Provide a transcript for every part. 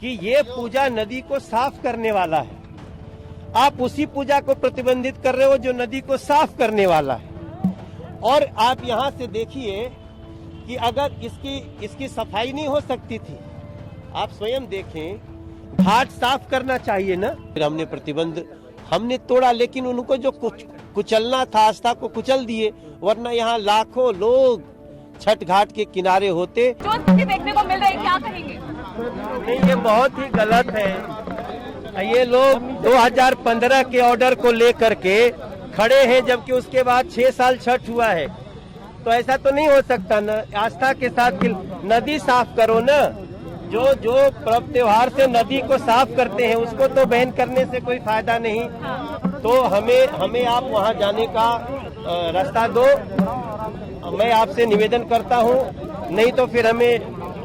कि ये पूजा नदी को साफ करने वाला है। आप उसी पूजा को प्रतिबंधित कर रहे हो जो नदी को साफ करने वाला है। और आप यहाँ से देखिए कि अगर इसकी सफाई नहीं हो सकती थी, आप स्वयं देखें, घाट साफ करना चाहिए ना। फिर हमने प्रतिबंध हमने तोड़ा, लेकिन उनको जो कुचलना था आस्था को कुचल दिए, वरना यहाँ लाखों लोग छठ घाट के किनारे होते। जो स्थिति देखने को मिल रही है, क्या कहेंगे? नहीं, ये बहुत ही गलत है। ये लोग 2015 के ऑर्डर को लेकर के खड़े हैं, जबकि उसके बाद 6 साल छठ हुआ है। तो ऐसा तो नहीं हो सकता ना। आस्था के साथ नदी साफ करो ना। जो पर्व त्योहार से नदी को साफ करते हैं उसको तो बैन करने से कोई फायदा नहीं। तो हमें आप वहां जाने का रास्ता दो। मैं आपसे निवेदन करता हूं, नहीं तो फिर हमें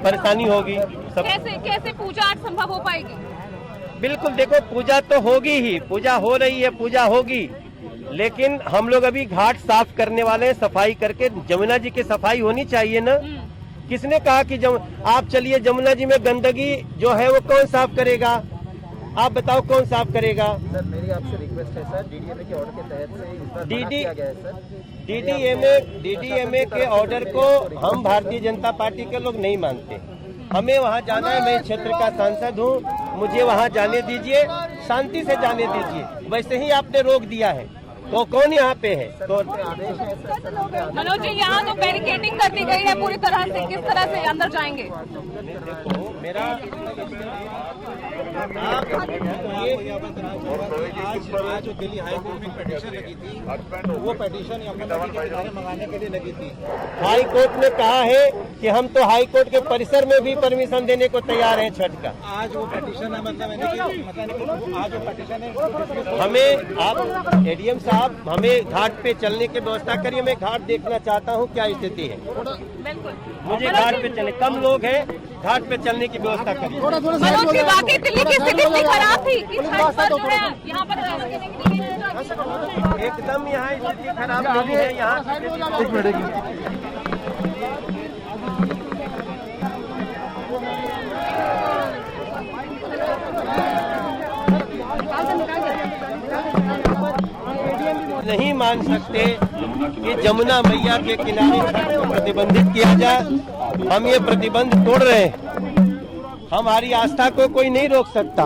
परेशानी होगी। कैसे पूजा आज संभव हो पाएगी? बिल्कुल, देखो पूजा तो होगी ही, पूजा हो रही है, पूजा होगी, लेकिन हम लोग अभी घाट साफ करने वाले हैं। सफाई करके जमुना जी की सफाई होनी चाहिए ना। किसने कहा कि आप चलिए जमुना जी में गंदगी जो है वो कौन साफ करेगा? आप बताओ कौन साफ करेगा? सर मेरी आपसे रिक्वेस्ट है सर, डीडीएमए के ऑर्डर के तहत से इस बार मना किया गया है सर। डीडीएमए के ऑर्डर को हम भारतीय जनता पार्टी के लोग नहीं मानते। हमें वहाँ जाना है। मैं क्षेत्र का सांसद हूँ, मुझे वहाँ जाने दीजिए, शांति से जाने दीजिए। वैसे ही आपने रोक दिया है तो कौन यहाँ पे है? तो मनोज जी, यहाँ तो बैरिकेडिंग कर दी गई है पूरी तरह से, किस तरह से अंदर जाएंगे? देखो मेरा आज जो दिल्ली हाईकोर्ट में पिटीशन लगी थी, वो पिटीशन यमुना जी के किनारे मंगाने के लिए लगी थी। हाई कोर्ट ने कहा है कि हम तो हाई कोर्ट के परिसर में भी परमिशन देने को तैयार हैं छठ का। आज वो पिटीशन है, मतलब आज वो पिटीशन है। हमें आप एडीएम साहब हमें घाट पे चलने की व्यवस्था करिए। मैं घाट देखना चाहता हूँ क्या स्थिति है। मुझे घाट पे चले, कम लोग हैं, घाट पे चलने की व्यवस्था करिए। मनोज जी, वाकई दिल्ली की स्थिति इतनी खराब थी कि छठ पर जो है यहाँ पर एकदम यहाँ स्थिति खराब नहीं है। यहाँ नहीं मान सकते कि जमुना मैया के किनारे छठ को प्रतिबंधित किया जाए। हम ये प्रतिबंध तोड़ रहे हैं। हमारी आस्था को कोई नहीं रोक सकता।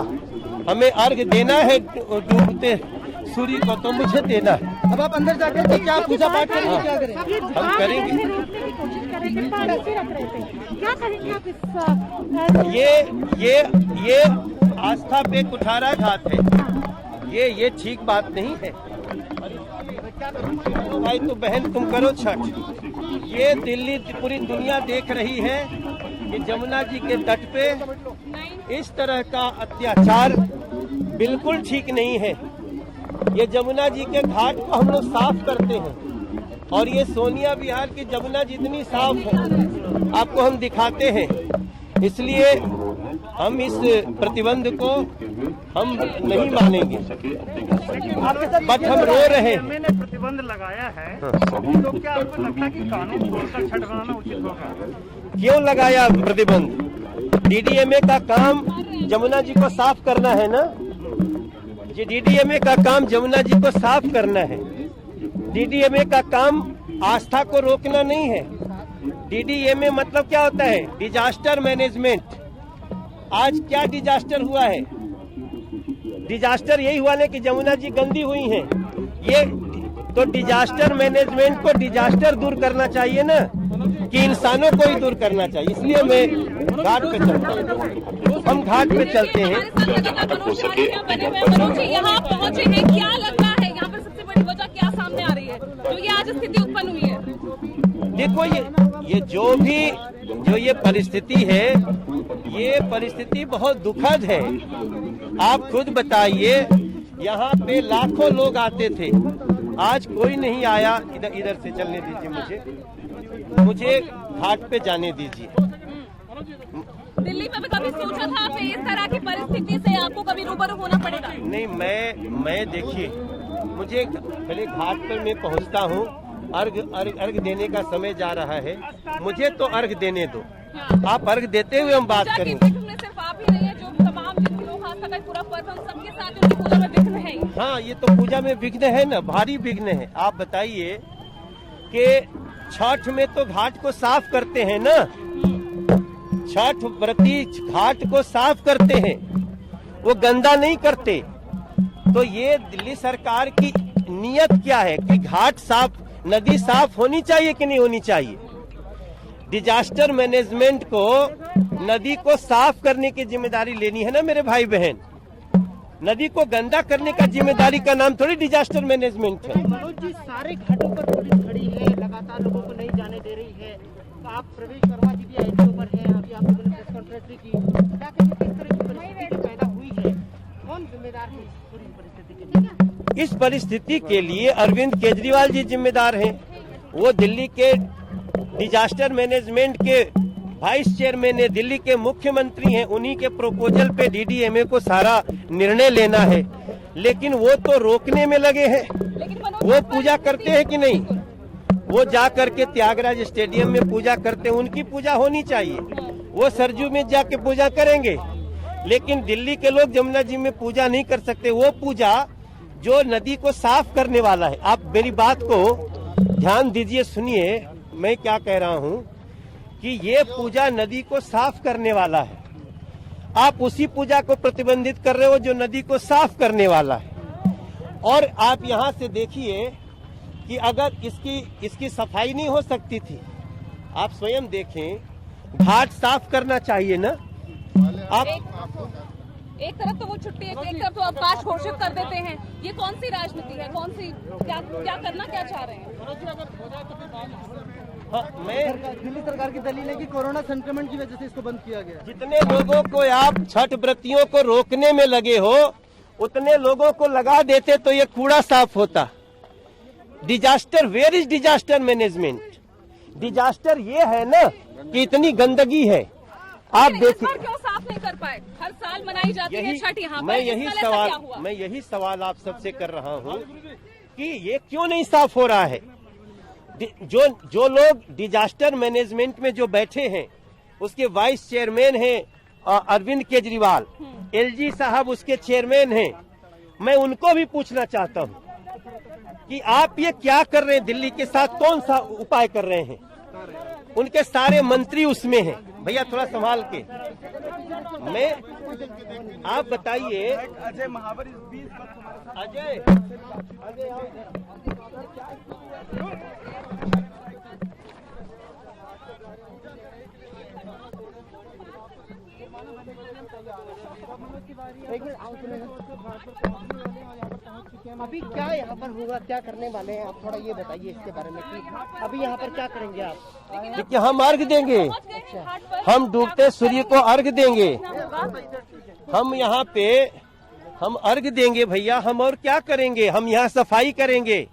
हमें अर्घ देना है डूबते सूर्य को, तो मुझे देना है। अब आप अंदर जाके तो क्या पूजा पाठ करेंगे, क्या करेंगे? हम करेंगे। ये आस्था पे कुठारा घात है। ये ठीक बात नहीं है। भाई तो बहन तुम करो छठ। ये दिल्ली पूरी दुनिया देख रही है कि जमुना जी के तट पे इस तरह का अत्याचार बिल्कुल ठीक नहीं है। ये जमुना जी के घाट को हम लोग साफ करते हैं और ये सोनिया विहार की जमुना जितनी साफ है आपको हम दिखाते हैं। इसलिए हम इस प्रतिबंध को हम नहीं मानेंगे, बट हम रो रहे हैं। मैंने प्रतिबंध लगाया है, तो क्या आपको लगता है कि कानून तोड़कर छठ बनाना उचित होगा? क्यों लगाया प्रतिबंध? डीडीएमए का काम जमुना जी को साफ करना है ना। जी, डीडीएमए का काम जमुना जी को साफ करना है। डीडीएमए का काम आस्था को रोकना नहीं है। डीडीएमए मतलब क्या होता है? Disaster management. आज क्या डिजास्टर हुआ है? डिजास्टर यही हुआ है कि जमुना जी गंदी हुई हैं। ये तो डिजास्टर मैनेजमेंट को डिजास्टर दूर करना चाहिए ना, कि इंसानों को ही दूर करना चाहिए। इसलिए मैं घाट पे चलता हूँ। हम घाट पे चलते हैं। मनोज जी यहाँ पहुँचे हैं, क्या लगता है यहाँ पर सबसे बड़ी वजह क्या सामने आ रही है जो ये आज स्थिति उत्पन्न हुई है? देखो ये जो ये परिस्थिति है, ये परिस्थिति बहुत दुखद है। आप खुद बताइए, यहाँ पे लाखों लोग आते थे, आज कोई नहीं आया। इधर से चलने दीजिए, मुझे घाट पे जाने दीजिए। दिल्ली में भी कभी सोचा था कि इस तरह की परिस्थिति से आपको कभी रूबरू होना पड़ेगा? नहीं, मैं देखिए, मुझे पहले घाट पर मैं पहुँचता हूँ। अर्घ देने का समय जा रहा है, मुझे तो अर्घ देने दो। आप अर्घ देते हुए हम बात करेंगे। सिर्फ आप ही नहीं है जो का पूरा पर्व हम सबके साथ हैं, उनकी पूजा में विघ्न है ही। हाँ, ये तो पूजा में विघ्न है ना, भारी विघ्न है। आप बताइए कि छठ में तो घाट को साफ करते हैं ना, छठ व्रती घाट को साफ करते हैं, वो गंदा नहीं करते। तो ये दिल्ली सरकार की नियत क्या है कि घाट साफ, नदी साफ होनी चाहिए कि नहीं होनी चाहिए? डिजास्टर मैनेजमेंट को नदी को साफ करने की जिम्मेदारी लेनी है ना मेरे भाई बहन। नदी को गंदा करने का जिम्मेदारी का नाम थोड़ी डिजास्टर मैनेजमेंट है। मनोज जी, सारे घाटों पर पुलिस खड़ी है, लगातार लोगों को नहीं जाने दे रही है। तो आप प्रवेश वर्मा जी भी आईटीओ पर हैं, अभी आप लोगों ने प्रेस कॉन्फ्रेंस भी की, क्या कहेंगे किस तरह की परिस्थिति पैदा हुई है, कौन जिम्मेदार है इस पूरी परिस्थिति के लिए? इस परिस्थिति के लिए अरविंद केजरीवाल जी जिम्मेदार हैं। वो दिल्ली के डिजास्टर मैनेजमेंट के वाइस चेयरमैन है, दिल्ली के मुख्यमंत्री हैं, उन्हीं के प्रपोजल पे डीडीएमए को सारा निर्णय लेना है। लेकिन वो तो रोकने में लगे हैं। वो पूजा करते हैं कि नहीं? वो जा करके त्यागराज स्टेडियम में पूजा करते हैं, उनकी पूजा होनी चाहिए। वो सरजू में जाके पूजा करेंगे, लेकिन दिल्ली के लोग जमुना जी में पूजा नहीं कर सकते। वो पूजा जो नदी को साफ करने वाला है। आप मेरी बात को ध्यान दीजिए, सुनिए मैं क्या कह रहा हूँ कि ये पूजा नदी को साफ करने वाला है। आप उसी पूजा को प्रतिबंधित कर रहे हो जो नदी को साफ करने वाला है। और आप यहाँ से देखिए कि अगर इसकी सफाई नहीं हो सकती थी, आप स्वयं देखें, घाट साफ करना चाहिए ना। आप एक तरफ तो वो छुट्टी है, एक तरफ तो अवकाश घोषित कर देते हैं। ये कौन सी राजनीति है? कौन सी क्या करना क्या चाह रहे हैं? हाँ, मैं दिल्ली सरकार की दलील है कि कोरोना संक्रमण की वजह से इसको बंद किया गया। जितने लोगों को आप छठ व्रतियों को रोकने में लगे हो, उतने लोगों को लगा देते तो ये कूड़ा साफ होता। Disaster, where is disaster management? Disaster ये है ना कि इतनी गंदगी है। आप देखिए, क्यों साफ नहीं कर पाए? हर साल मनाई जाती है छठ यहाँ पर। मैं यही सवाल आप सबसे कर रहा हूँ कि ये क्यों नहीं साफ हो रहा है? जो लोग डिजास्टर मैनेजमेंट में जो बैठे हैं, उसके वाइस चेयरमैन हैं अरविंद केजरीवाल, एलजी साहब उसके चेयरमैन हैं। मैं उनको भी पूछना चाहता हूं कि आप ये क्या कर रहे हैं? दिल्ली के साथ कौन सा उपाय कर रहे हैं? उनके सारे मंत्री उसमें हैं। भैया थोड़ा संभाल के, आप बताइए। अजय महावर अजय अभी क्या यहाँ पर होगा, क्या करने वाले हैं आप? थोड़ा ये बताइए इसके बारे में कि अभी यहाँ पर क्या करेंगे आप? देखिए, हम अर्घ देंगे, हम डूबते सूर्य को अर्घ देंगे। हम यहाँ पे हम अर्घ देंगे भैया। हम और क्या करेंगे? हम यहाँ सफाई करेंगे।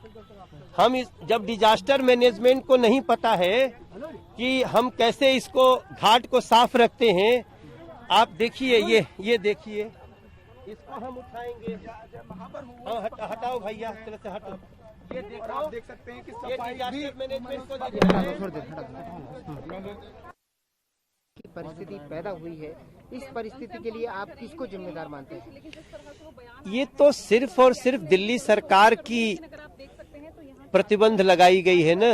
हम जब डिजास्टर मैनेजमेंट को नहीं पता है कि हम कैसे इसको घाट को साफ रखते हैं, आप देखिए, ये देखिए, इसको हम उठाएंगे। हटाओ भैया, तरह से हटो। ये देखो, आप देख सकते हैं कि डिजास्टर मैनेजमेंट को की परिस्थिति पैदा हुई है। इस परिस्थिति के लिए आप किसको जिम्मेदार मानते हैं? ये तो सिर्फ और सिर्फ दिल्ली सरकार की प्रतिबंध लगाई गई है ना।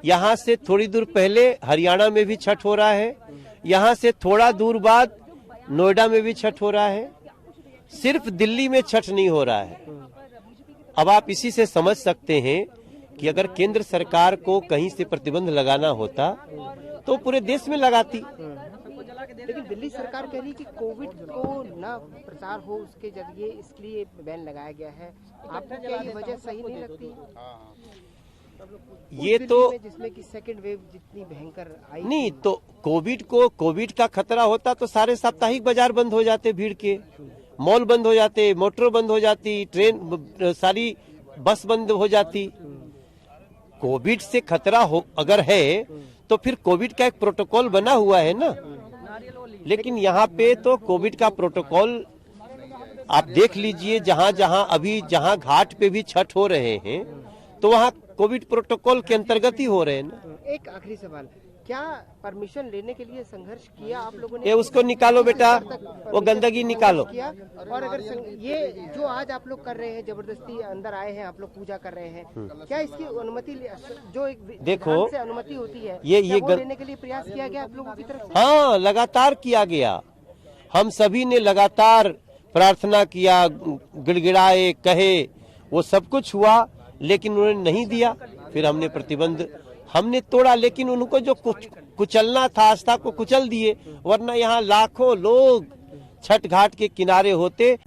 यहाँ से थोड़ी दूर पहले हरियाणा में भी छठ हो रहा है, यहाँ से थोड़ा दूर बाद नोएडा में भी छठ हो रहा है। सिर्फ दिल्ली में छठ नहीं हो रहा है। अब आप इसी से समझ सकते हैं कि अगर केंद्र सरकार को कहीं से प्रतिबंध लगाना होता तो पूरे देश में लगाती। लेकिन दिल्ली सरकार कह रही है कि कोविड को न प्रचार हो उसके जरिए इसलिए बैन लगाया गया है। आपको क्या ये वजह सही नहीं लगती? ये तो जिसमें कि सेकंड वेव जितनी भयंकर आई नहीं, तो कोविड का खतरा होता तो सारे साप्ताहिक बाजार बंद हो जाते, भीड़ के मॉल बंद हो जाते, मेट्रो बंद हो जाती, ट्रेन सारी बस बंद हो जाती। कोविड से खतरा हो अगर है तो फिर कोविड का एक प्रोटोकॉल बना हुआ है ना। लेकिन यहाँ पे तो कोविड का प्रोटोकॉल आप देख लीजिए, जहाँ घाट पे भी छठ हो रहे हैं तो वहाँ कोविड प्रोटोकॉल के अंतर्गत ही हो रहे हैं ना। एक आखिरी सवाल, क्या परमिशन लेने के लिए संघर्ष किया आप लोगों ने? ये उसको निकालो बेटा, वो गंदगी निकालो। किया। और अगर ये जो आज आप लोग कर रहे हैं, जबरदस्ती अंदर आए हैं, आप लोग पूजा कर रहे हैं, क्या इसकी अनुमति जो एक देखो, विधान से अनुमति होती है ये वो लेने के लिए प्रयास किया गया आप लोगों की तरफ से? हाँ, लगातार किया गया। हम सभी ने लगातार प्रार्थना किया, गिड़गिड़ाए, कहे, वो सब कुछ हुआ, लेकिन उन्होंने नहीं दिया। फिर हमने प्रतिबंध हमने तोड़ा, लेकिन उनको जो कुचलना था, आस्था को कुचल दिए, वरना यहाँ लाखों लोग छठ घाट के किनारे होते।